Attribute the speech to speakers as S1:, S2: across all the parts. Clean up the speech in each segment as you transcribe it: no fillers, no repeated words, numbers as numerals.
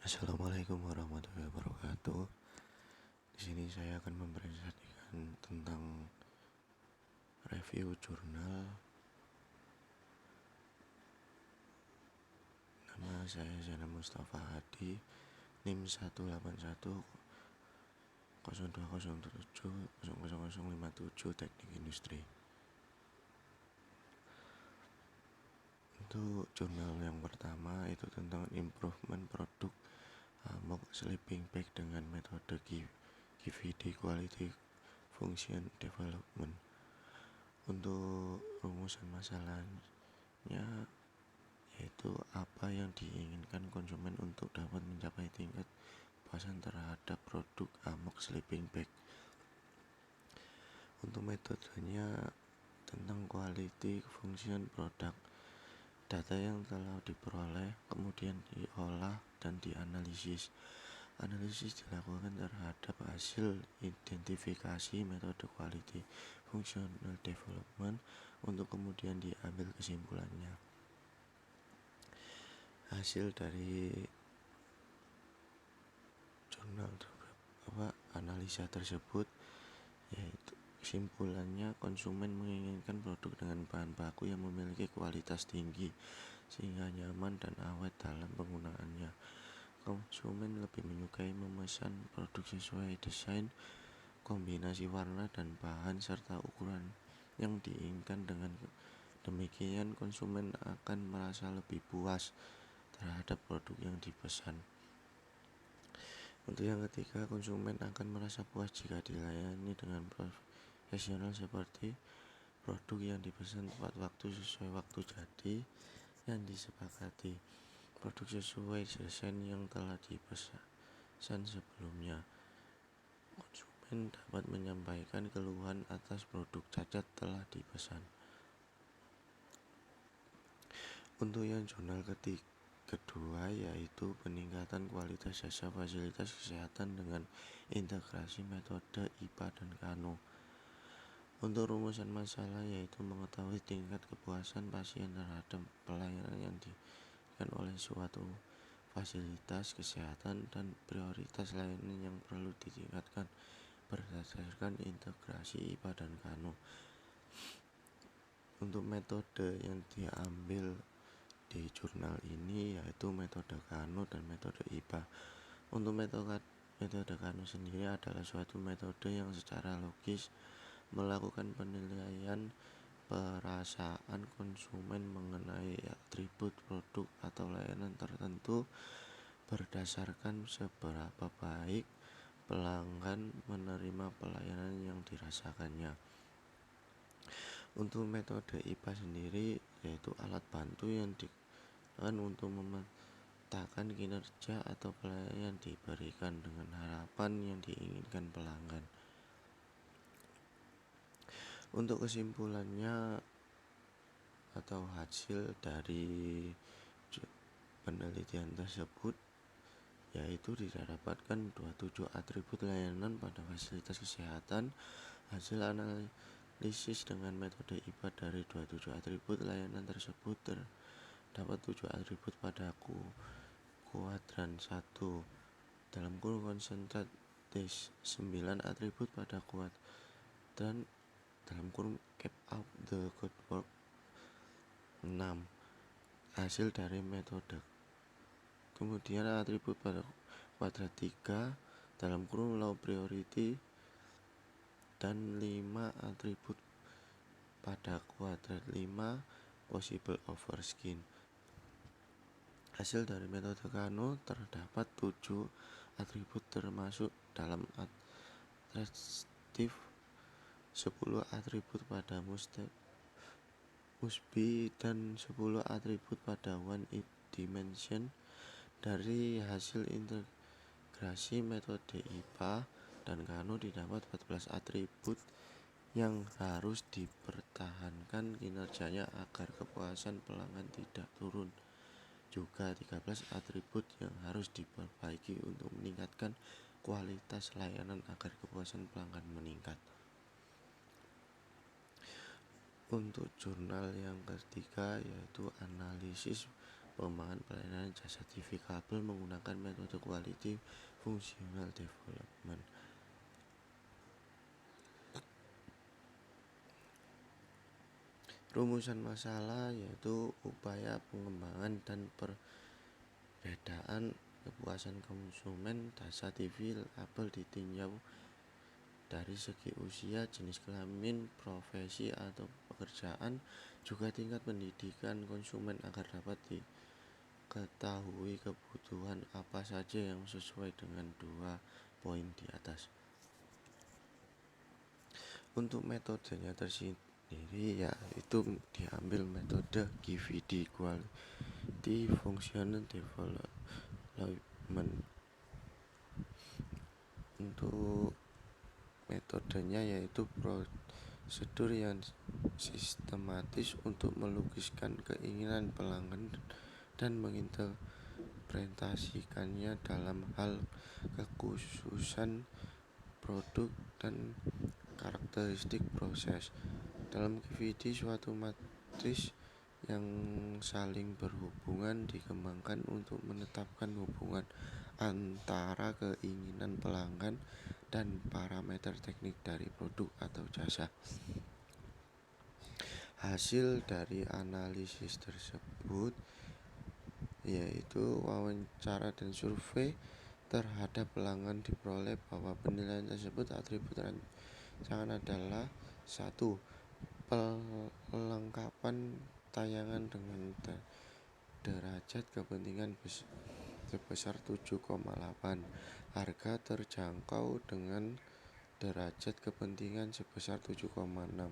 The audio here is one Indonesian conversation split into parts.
S1: Assalamualaikum warahmatullahi wabarakatuh. Di sini saya akan mempresentasikan tentang review jurnal. Nama saya Zainal Mustafa Hadi, NIM 1810207000057 Teknik Industri. Untuk jurnal yang pertama itu tentang improvement produk Amok Sleeping Bag dengan metode QVD Quality Function Development. Untuk rumusan masalahnya yaitu apa yang diinginkan konsumen untuk dapat mencapai tingkat kepuasan terhadap produk Amok Sleeping Bag. Untuk metodenya tentang quality function produk, data yang telah diperoleh kemudian diolah dan dianalisis. Analisis dilakukan terhadap hasil identifikasi metode quality functional development untuk kemudian diambil kesimpulannya. Hasil dari jurnal analisa tersebut yaitu kesimpulannya, konsumen menginginkan produk dengan bahan baku yang memiliki kualitas tinggi sehingga nyaman dan awet dalam penggunaannya. Konsumen lebih menyukai memesan produk sesuai desain, kombinasi warna dan bahan serta ukuran yang diinginkan. Dengan demikian konsumen akan merasa lebih puas terhadap produk yang dipesan. Untuk yang ketiga, konsumen akan merasa puas jika dilayani dengan profesional seperti produk yang dipesan tepat waktu sesuai waktu jadi yang disepakati, produk sesuai desain yang telah dipesan sebelumnya. Konsumen dapat menyampaikan keluhan atas produk cacat telah dipesan. Untuk yang jurnal kedua yaitu peningkatan kualitas jasa fasilitas kesehatan dengan integrasi metode IPA dan Kano. Untuk rumusan masalah yaitu mengetahui tingkat kepuasan pasien terhadap pelayanan yang diberikan oleh suatu fasilitas kesehatan dan prioritas layanan yang perlu ditingkatkan berdasarkan integrasi IPA dan Kano. Untuk metode yang diambil di jurnal ini yaitu metode Kano dan metode IPA. Untuk metode Kano sendiri adalah suatu metode yang secara logis melakukan penilaian perasaan konsumen mengenai atribut produk atau layanan tertentu berdasarkan seberapa baik pelanggan menerima pelayanan yang dirasakannya. Untuk metode IPA sendiri yaitu alat bantu yang digunakan untuk memetakan kinerja atau pelayanan yang diberikan dengan harapan yang diinginkan pelanggan. Untuk kesimpulannya atau hasil dari penelitian tersebut yaitu didapatkan 27 atribut layanan pada fasilitas kesehatan. Hasil analisis dengan metode IPA dari 27 atribut layanan tersebut terdapat 7 atribut pada kuadran 1 dalam kurung konsentrat 9 atribut pada kuadran dalam kurung cap out the good work 6 hasil dari metode. Kemudian atribut pada kuadrat 3 dalam kurung low priority dan 5 atribut pada kuadrat 5 possible overskin. Hasil dari metode Kano terdapat 7 atribut termasuk dalam atraktif, 10 atribut pada must-be dan 10 atribut pada one dimension. Dari hasil integrasi metode IPA dan Kano didapat 14 atribut yang harus dipertahankan kinerjanya agar kepuasan pelanggan tidak turun. Juga 13 atribut yang harus diperbaiki untuk meningkatkan kualitas layanan agar kepuasan pelanggan meningkat. Untuk jurnal yang ketiga yaitu analisis pengembangan pelayanan jasa TV kabel menggunakan metode quality functional development. Rumusan masalah yaitu upaya pengembangan dan perbedaan kepuasan konsumen jasa TV kabel ditinjau dari segi usia, jenis kelamin, profesi atau pekerjaan, juga tingkat pendidikan konsumen agar dapat diketahui kebutuhan apa saja yang sesuai dengan 2 poin di atas. Untuk metodenya tersendiri yaitu diambil metode QVD Quality Functional Development. Untuk metodenya yaitu prosedur yang sistematis untuk melukiskan keinginan pelanggan dan menginterpretasikannya dalam hal kekhususan produk dan karakteristik proses. Dalam QVD, suatu matris yang saling berhubungan dikembangkan untuk menetapkan hubungan antara keinginan pelanggan dan parameter teknik dari produk atau jasa. Hasil dari analisis tersebut yaitu wawancara dan survei terhadap pelanggan diperoleh bahwa penilaian tersebut atribut rancangan adalah 1. Pelengkapan tayangan dengan derajat kepentingan sebesar 7,8, harga terjangkau dengan derajat kepentingan sebesar 7,6.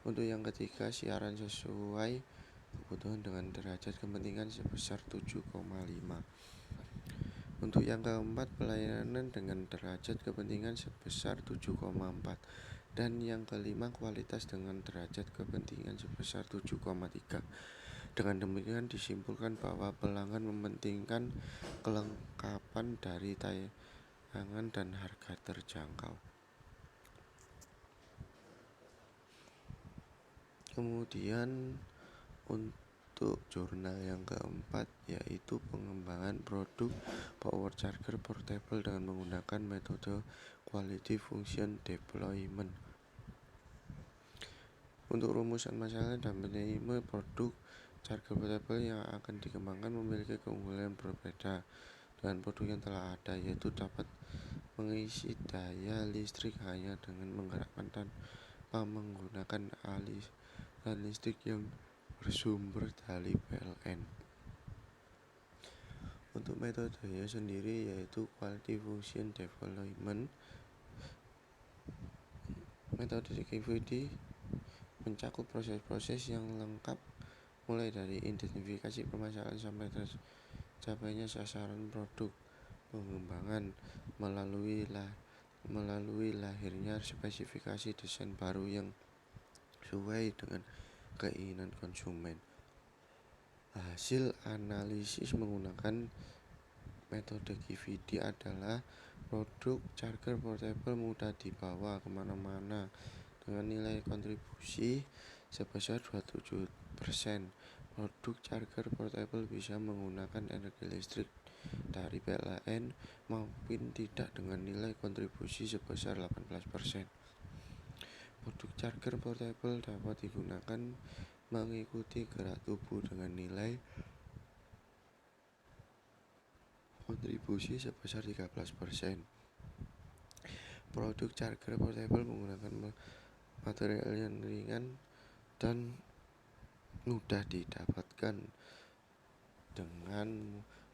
S1: Untuk yang ketiga, siaran sesuai kebutuhan dengan derajat kepentingan sebesar 7,5. Untuk yang keempat, pelayanan dengan derajat kepentingan sebesar 7,4. Dan yang kelima, kualitas dengan derajat kepentingan sebesar 7,3. Dengan demikian disimpulkan bahwa pelanggan mementingkan kelengkapan dari tayangan dan harga terjangkau. Kemudian untuk jurnal yang keempat yaitu pengembangan produk power charger portable dengan menggunakan metode quality function deployment. Untuk rumusan masalah dan mekanisme produk charger portable yang akan dikembangkan memiliki keunggulan berbeda dengan produk yang telah ada, yaitu dapat mengisi daya listrik hanya dengan menggerakkan tanpa menggunakan aliran listrik yang bersumber dari PLN. Untuk metodenya sendiri yaitu quality function development. Metode QVD mencakup proses-proses yang lengkap mulai dari identifikasi permasalahan sampai tercapainya sasaran produk, pengembangan melalui lahirnya spesifikasi desain baru yang sesuai dengan keinginan konsumen. Hasil analisis menggunakan metode QVD adalah produk charger portable mudah dibawa kemana-mana dengan nilai kontribusi sebesar 27%. Produk charger portable bisa menggunakan energi listrik dari PLN maupun tidak dengan nilai kontribusi sebesar 18%. Produk charger portable dapat digunakan mengikuti gerak tubuh dengan nilai kontribusi sebesar 13%. Produk charger portable menggunakan material yang ringan dan mudah didapatkan dengan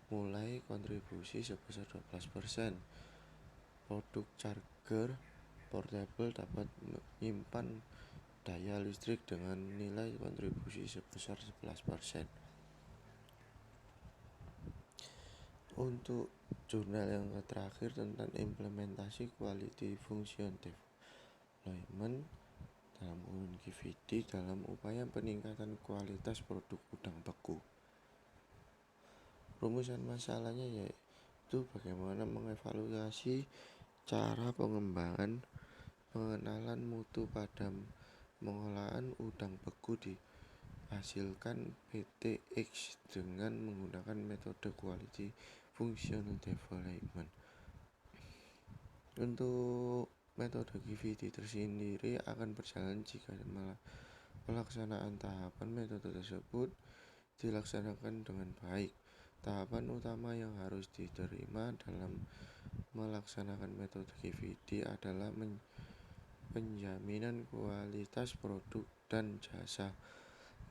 S1: mulai kontribusi sebesar 12%. Produk charger portable dapat menyimpan daya listrik dengan nilai kontribusi sebesar 11%. Untuk jurnal yang terakhir tentang implementasi quality function development dalam QVD dalam upaya peningkatan kualitas produk udang beku. Rumusan masalahnya yaitu bagaimana mengevaluasi cara pengembangan pengenalan mutu pada pengolahan udang beku di hasilkan PTX dengan menggunakan metode Quality Functional Development. Untuk metode QVT tersendiri akan berjalan jika pelaksanaan tahapan metode tersebut dilaksanakan dengan baik. Tahapan utama yang harus diterima dalam melaksanakan metode QVT adalah penjaminan kualitas produk dan jasa,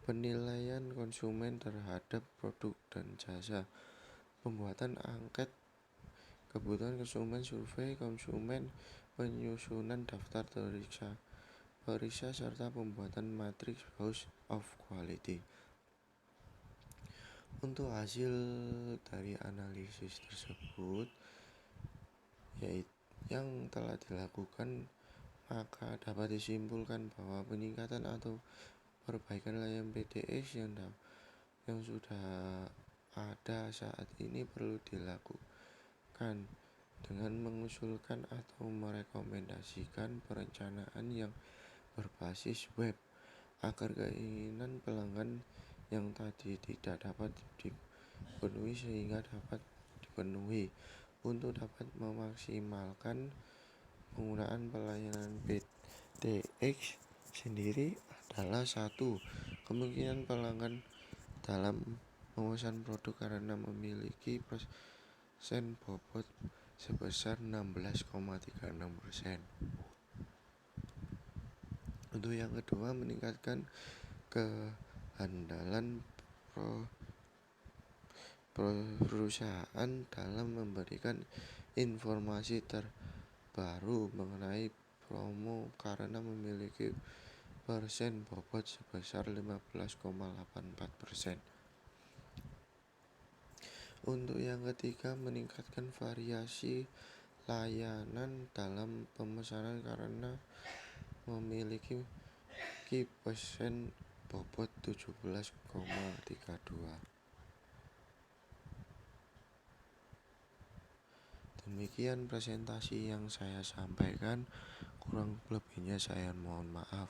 S1: penilaian konsumen terhadap produk dan jasa, pembuatan angket kebutuhan konsumen, survei konsumen, penyusunan daftar periksa serta pembuatan matriks House of Quality. Untuk hasil dari analisis tersebut yang telah dilakukan, maka dapat disimpulkan bahwa peningkatan atau perbaikan layanan PTX yang sudah ada saat ini perlu dilakukan dengan mengusulkan atau merekomendasikan perencanaan yang berbasis web agar keinginan pelanggan yang tadi tidak dapat dipenuhi sehingga dapat dipenuhi. Untuk dapat memaksimalkan penggunaan pelayanan PTX sendiri adalah 1. Kemungkinan pelanggan dalam memesan produk karena memiliki persen bobot sebesar 16,36%. Untuk yang kedua, meningkatkan kehandalan perusahaan dalam memberikan informasi terbaru mengenai promo karena memiliki persen bobot sebesar 15,84%. Untuk yang ketiga, meningkatkan variasi layanan dalam pemesanan karena memiliki persen bobot 17,32. Demikian presentasi yang saya sampaikan, kurang lebihnya saya mohon maaf.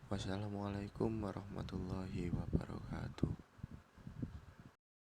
S1: Wassalamualaikum warahmatullahi wabarakatuh.